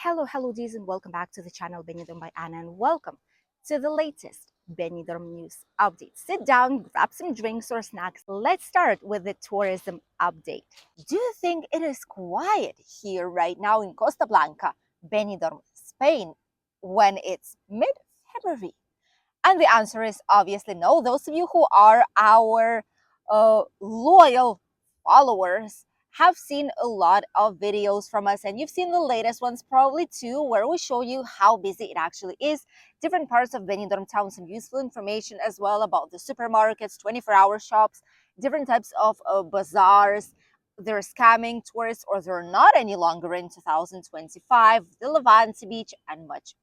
Hello, D's, and welcome back to the channel Benidorm by Anna, and welcome to the latest Benidorm news update. Sit down, grab some drinks or snacks. Let's start with the tourism update. Do you think it is quiet here right now in Costa Blanca, Benidorm, Spain, when it's mid-February? And the answer is obviously no. Those of you who are our loyal followers have seen a lot of videos from us, and you've seen the latest ones probably too, where we show you how busy it actually is. Different parts of Benidorm town, some useful information as well about the supermarkets, 24-hour shops, different types of bazaars. They're scamming tourists, or they're not any longer in 2025, the Levante beach, and much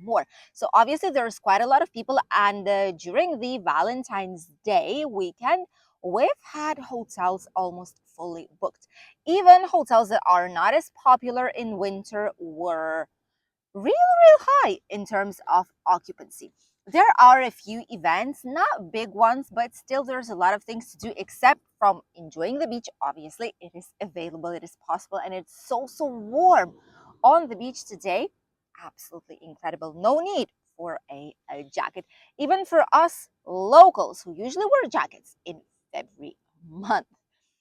more. So obviously there's quite a lot of people, and during the Valentine's Day weekend, we've had hotels almost fully booked. Even hotels that are not as popular in winter were real high in terms of occupancy. There are a few events, not big ones, but still there's a lot of things to do except from enjoying the beach. Obviously, it is available, it is possible, and it's so warm on the beach today. Absolutely incredible. No need for a jacket, even for us locals who usually wear jackets in February month.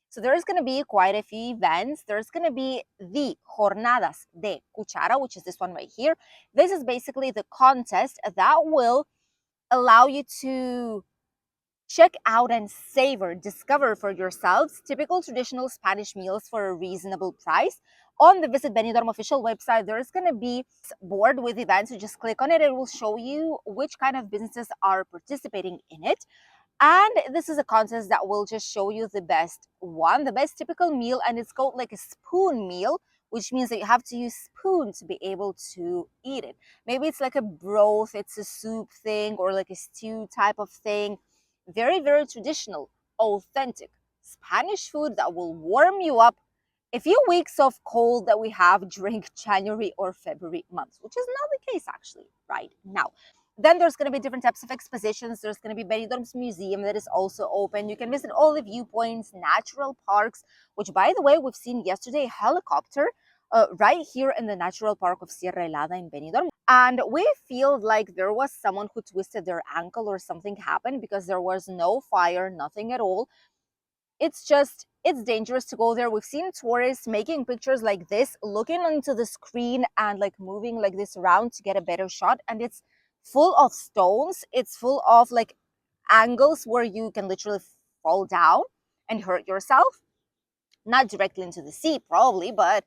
So there's going to be quite a few events. There's going to be the Jornadas de Cuchara, which is this one right here. This is basically the contest that will allow you to check out and savor, discover for yourselves typical traditional Spanish meals for a reasonable price. On the Visit Benidorm official website, there's going to be a board with events. You just click on it. It will show you which kind of businesses are participating in it. And this is a contest that will just show you the best one, the best typical meal, and it's called like a spoon meal, which means that you have to use spoon to be able to eat it. Maybe it's like a broth, it's a soup thing, or like a stew type of thing. Very traditional, authentic Spanish food that will warm you up a few weeks of cold that we have during January or February months, which is not the case actually right now. Then there's going to be different types of expositions. There's going to be Benidorm's museum that is also open. You can visit all the viewpoints, natural parks, which, by the way, we've seen yesterday a helicopter right here in the natural park of Sierra Helada in Benidorm. And we feel like there was someone who twisted their ankle or something happened, because there was no fire, nothing at all. It's dangerous to go there. We've seen tourists making pictures like this, looking into the screen and like moving like this around to get a better shot. And it's full of stones. It's full of like angles where you can literally fall down and hurt yourself. Not directly into the sea, probably, but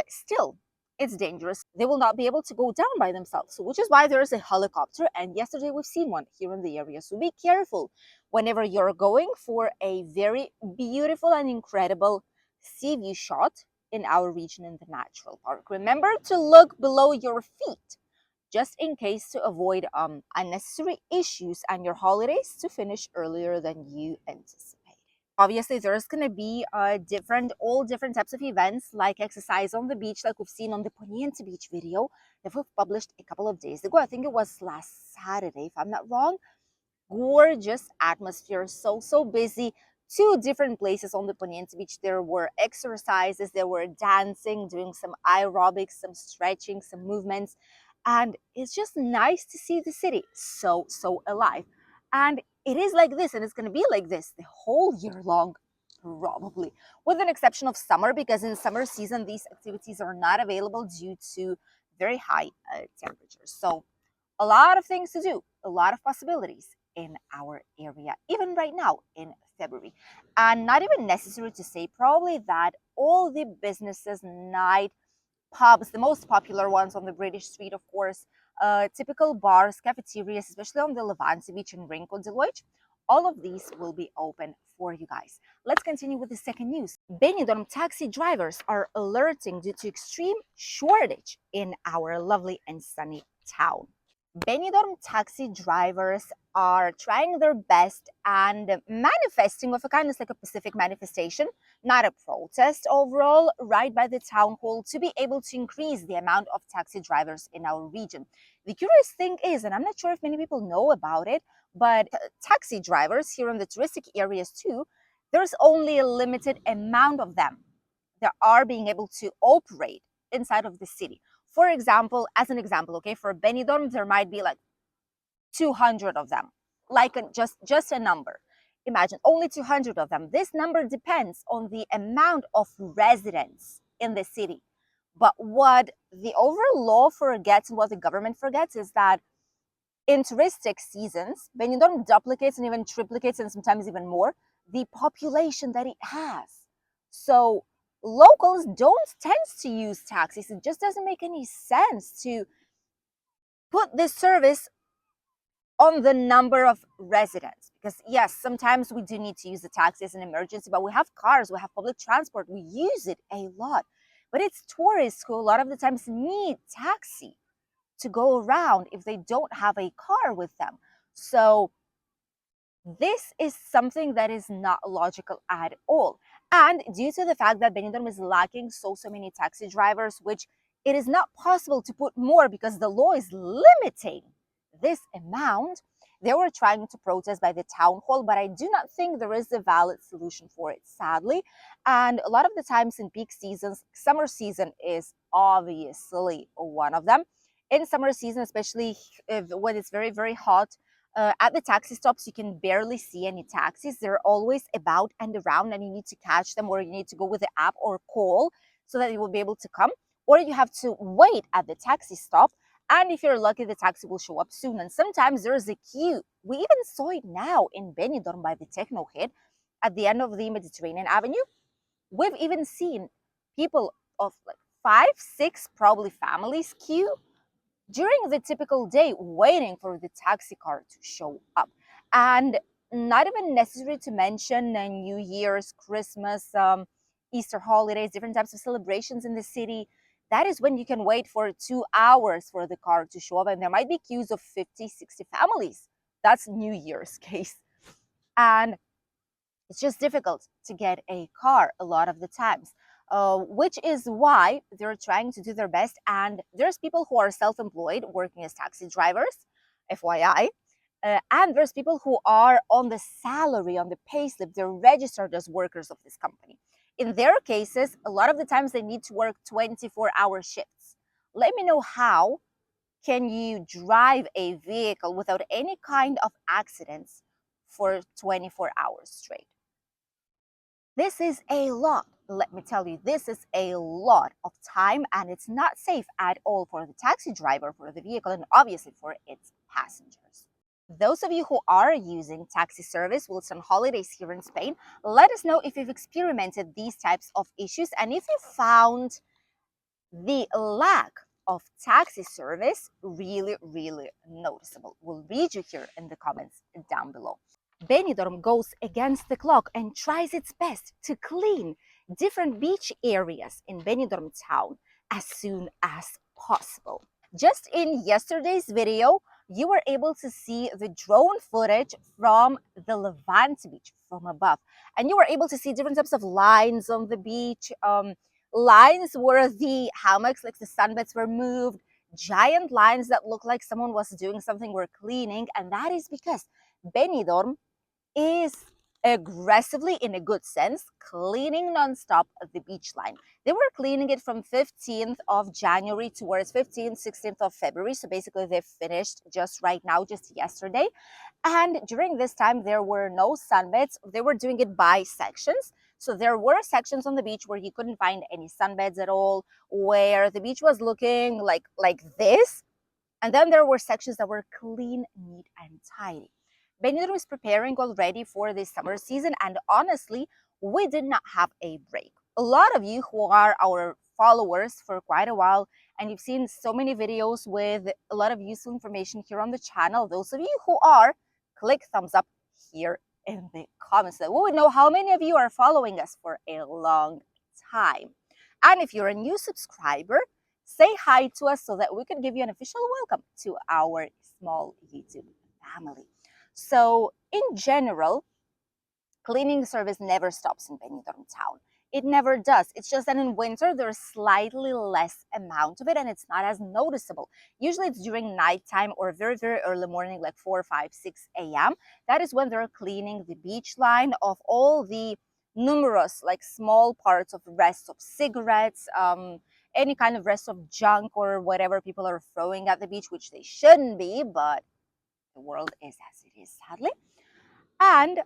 still, it's dangerous. They will not be able to go down by themselves, so, which is why there's a helicopter. And yesterday we've seen one here in the area. So be careful whenever you're going for a very beautiful and incredible sea view shot in our region in the natural park. Remember to look below your feet, just in case, to avoid unnecessary issues and your holidays to finish earlier than you anticipated. Obviously, there's going to be all different types of events, like exercise on the beach, like we've seen on the Poniente Beach video that we've published a couple of days ago. I think it was last Saturday, if I'm not wrong. Gorgeous atmosphere, so busy. Two different places on the Poniente Beach. There were exercises, there were dancing, doing some aerobics, some stretching, some movements. And it's just nice to see the city so alive. And it is like this, and it's going to be like this the whole year long, probably, with an exception of summer, because in summer season these activities are not available due to very high temperatures. So a lot of things to do, a lot of possibilities in our area, even right now in February. And not even necessary to say probably that all the businesses, night pubs, the most popular ones on the British street, of course, typical bars, cafeterias, especially on the Levante Beach and Rincon de Loix, all of these will be open for you guys. Let's continue with the second news. Benidorm taxi drivers are alerting due to extreme shortage in our lovely and sunny town. Benidorm taxi drivers are trying their best and manifesting with a kind of like a Pacific manifestation, not a protest overall, right by the town hall, to be able to increase the amount of taxi drivers in our region. The curious thing is, and I'm not sure if many people know about it, but taxi drivers here in the touristic areas too, there's only a limited amount of them that are being able to operate inside of the city. For example, as an example, okay, for Benidorm, there might be like 200 of them, like just a number. Imagine only 200 of them. This number depends on the amount of residents in the city. But what the overall law forgets and what the government forgets is that in touristic seasons, Benidorm duplicates and even triplicates and sometimes even more the population that it has. So locals don't tend to use taxis. It just doesn't make any sense to put this service on the number of residents, because yes, sometimes we do need to use the taxi as an emergency, but we have cars, we have public transport, we use it a lot. But it's tourists who a lot of the times need taxi to go around if they don't have a car with them. So this is something that is not logical at all. And due to the fact that Benidorm is lacking so many taxi drivers, which it is not possible to put more because the law is limiting this amount, they were trying to protest by the town hall, but I do not think there is a valid solution for it, sadly. And a lot of the times in peak seasons, summer season is obviously one of them. In summer season, especially when it's very hot, at the taxi stops, you can barely see any taxis. They're always about and around, and you need to catch them, or you need to go with the app or call so that you will be able to come, or you have to wait at the taxi stop. And if you're lucky, the taxi will show up soon. And sometimes there's a queue. We even saw it now in Benidorm by the Techno Hit at the end of the Mediterranean Avenue. We've even seen people of like 5, 6 probably families queue during the typical day waiting for the taxi car to show up. And not even necessary to mention New Year's, Christmas, Easter holidays, different types of celebrations in the city. That is when you can wait for 2 hours for the car to show up, and there might be queues of 50, 60 families. That's New Year's case. And it's just difficult to get a car a lot of the times, which is why they're trying to do their best. And there's people who are self-employed working as taxi drivers, FYI. And there's people who are on the salary, on the pay slip. They're registered as workers of this company. In their cases, a lot of the times they need to work 24-hour shifts. Let me know, how can you drive a vehicle without any kind of accidents for 24 hours straight? This is a lot. Let me tell you, this is a lot of time, and it's not safe at all for the taxi driver, for the vehicle, and obviously for its passengers. Those of you who are using taxi service whilst on holidays here in Spain, let us know if you've experimented these types of issues and if you found the lack of taxi service really noticeable. We'll read you here in the comments down below. Benidorm goes against the clock and tries its best to clean different beach areas in Benidorm town as soon as possible. Just in yesterday's video, you were able to see the drone footage from the Levante beach from above, and you were able to see different types of lines on the beach, lines where the hammocks, like the sunbeds, were moved, giant lines that look like someone was doing something, were cleaning, and that is because Benidorm is aggressively, in a good sense, cleaning nonstop the beach line. They were cleaning it from 15th of January towards 15th, 16th of February. So basically they finished just right now, just yesterday. And during this time, there were no sunbeds. They were doing it by sections. So there were sections on the beach where you couldn't find any sunbeds at all, where the beach was looking like this. And then there were sections that were clean, neat, and tidy. Benidorm is preparing already for this summer season, and honestly, we did not have a break. A lot of you who are our followers for quite a while, and you've seen so many videos with a lot of useful information here on the channel, those of you who are, click thumbs up here in the comments so we would know how many of you are following us for a long time. And if you're a new subscriber, say hi to us so that we can give you an official welcome to our small YouTube family. So in general, cleaning service never stops in Benidorm town. It never does. It's just that in winter, there's slightly less amount of it and it's not as noticeable. Usually it's during nighttime or very early morning, like 4, 5, 6 a.m. That is when they're cleaning the beach line of all the numerous, like small parts of rests of cigarettes, any kind of rest of junk or whatever people are throwing at the beach, which they shouldn't be, but the world is as it is, sadly. And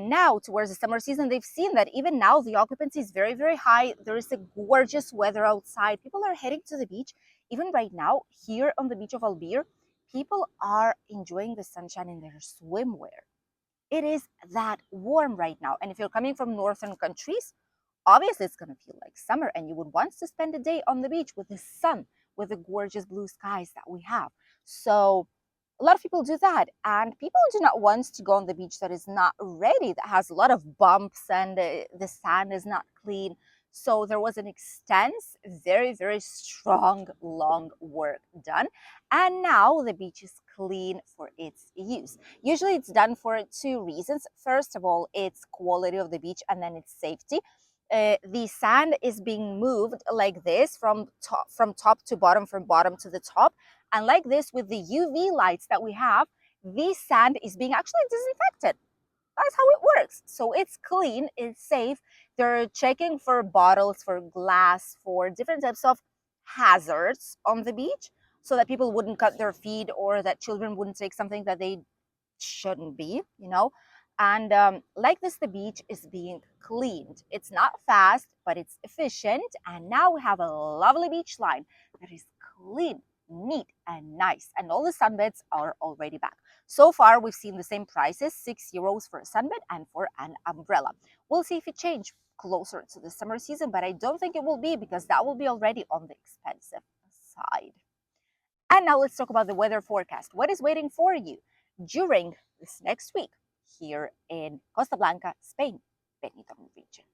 now, towards the summer season, they've seen that even now the occupancy is very, very high. There is a gorgeous weather outside. People are heading to the beach. Even right now, here on the beach of Albir, people are enjoying the sunshine in their swimwear. It is that warm right now. And if you're coming from northern countries, obviously it's going to feel like summer and you would want to spend a day on the beach with the sun, with the gorgeous blue skies that we have. So a lot of people do that, and people do not want to go on the beach that is not ready, that has a lot of bumps and the sand is not clean. So there was an extensive, very, very strong, long work done, and now the beach is clean for its use. Usually it's done for two reasons. First of all, it's quality of the beach, and then it's safety. The sand is being moved like this from top to bottom, from bottom to the top, and like this, with the UV lights that we have, this sand is being actually disinfected. That's how it works. So it's clean, it's safe. They're checking for bottles, for glass, for different types of hazards on the beach, so that people wouldn't cut their feet or that children wouldn't take something that they shouldn't be, you know. And like this, the beach is being cleaned. It's not fast, but it's efficient. And now we have a lovely beach line that is clean, neat, and nice. And all the sunbeds are already back. So far, we've seen the same prices, €6 for a sunbed and for an umbrella. We'll see if it changes closer to the summer season, but I don't think it will be, because that will be already on the expensive side. And now let's talk about the weather forecast. What is waiting for you during this next week here in Costa Blanca, Spain, Benidorm region?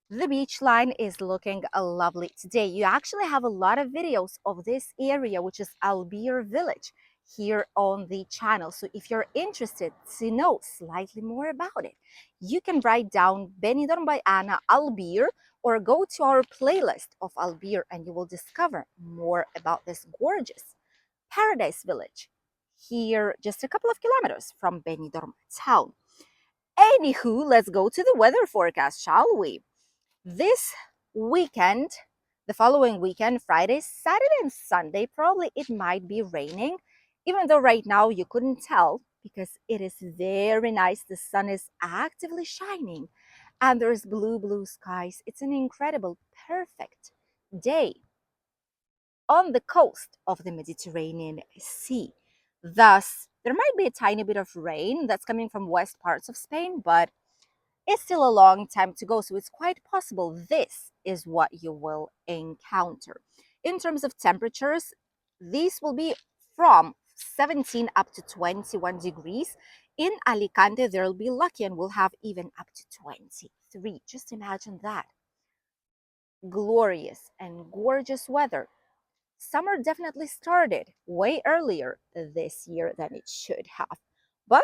The beach line is looking lovely today. You actually have a lot of videos of this area, which is Albir village, here on the channel. So if you're interested to know slightly more about it, you can write down Benidorm by Anna Albir, or go to our playlist of Albir and you will discover more about this gorgeous paradise village here just a couple of kilometers from Benidorm town. Anywho, let's go to the weather forecast, shall we? This weekend, the following weekend, Friday, Saturday, and Sunday, probably it might be raining, even though right now you couldn't tell because it is very nice. The sun is actively shining and there's blue, blue skies. It's an incredible, perfect day on the coast of the Mediterranean Sea. Thus, there might be a tiny bit of rain that's coming from west parts of Spain, but it's still a long time to go, so it's quite possible this is what you will encounter. In terms of temperatures, these will be from 17 up to 21 degrees. In Alicante, they'll be lucky and will have even up to 23. Just imagine that. Glorious and gorgeous weather. Summer definitely started way earlier this year than it should have, but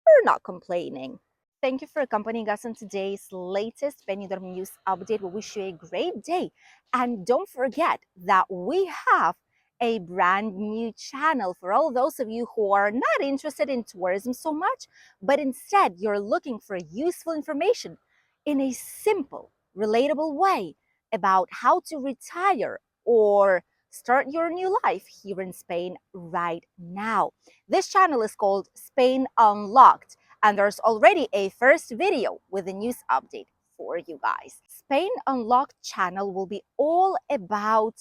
we're not complaining. Thank you for accompanying us on today's latest Benidorm News update. We wish you a great day. And don't forget that we have a brand new channel for all those of you who are not interested in tourism so much, but instead you're looking for useful information in a simple, relatable way about how to retire or start your new life here in Spain right now. This channel is called Spain Unlocked, and there's already a first video with a news update for you guys. Spain Unlocked channel will be all about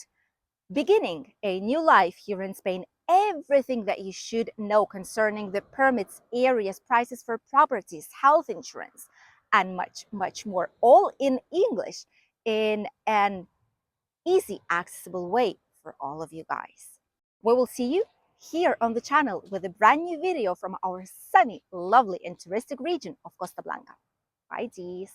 beginning a new life here in Spain, everything that you should know concerning the permits, areas, prices for properties, health insurance, and much, much more, all in English in an easy, accessible way for all of you guys. We will see you here on the channel with a brand new video from our sunny, lovely, and touristic region of Costa Blanca. Bye, G's.